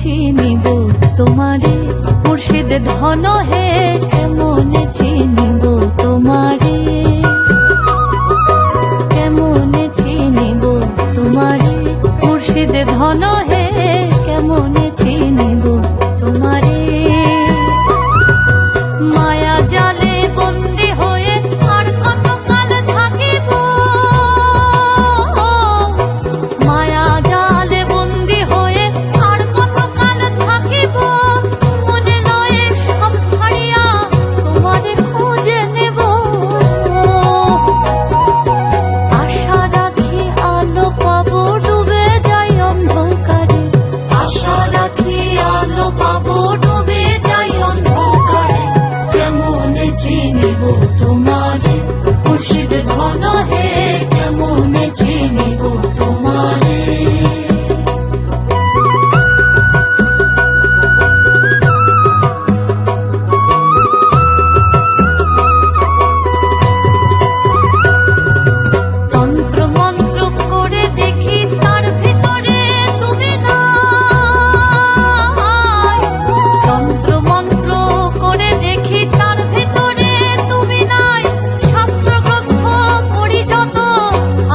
চিনিব তোমারে মুর্শিদ ধন হে, কেমনে চিনিব তোমারে, কেমনে চিনিব তোমারে মুর্শিদ ধন হে, কেমনে চিনিব তোমারে। মায়া জালে বন্দী হয়ে আর কতকাল থাকিব, মায়া জালে বন্দী হয়ে আর কতকাল থাকিব, মনে লয়ে সব ছাড়িয়া তোমারে খুঁজে নেব। আশা রাখি আলো পাবো ডুবে যাই অন্ধকারে, আশা রাখি আলো পাবো ডুবে যাই অন্ধকারে, কেমনে চিনিব তোমারে মুর্শিদ ধন হে, কেমনে চিনিব তোমারে। তন্ত্র মন্ত্র করে দেখি তার ভিতরে তুমি নাই, তন্ত্র মন্ত্র করে দেখি তার ভিতরে তুমি নাই, শাস্ত্র গ্রন্থ পড়ি যত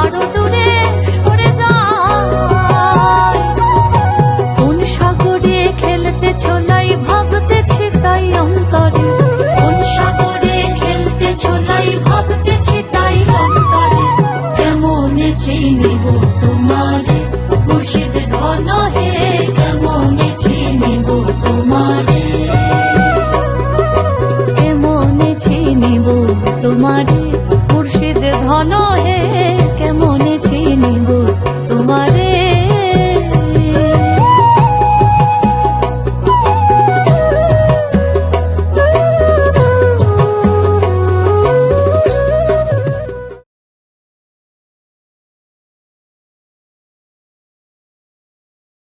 আরো দূরে সরে যায়। কোন সাগরে খেলতে ছোলাই ভাবতেছি তাই অন্তরে, কোন সাগরে খেলতে ছোলাই ভাবতেছি তাই অন্তরে, কেমনে চিনি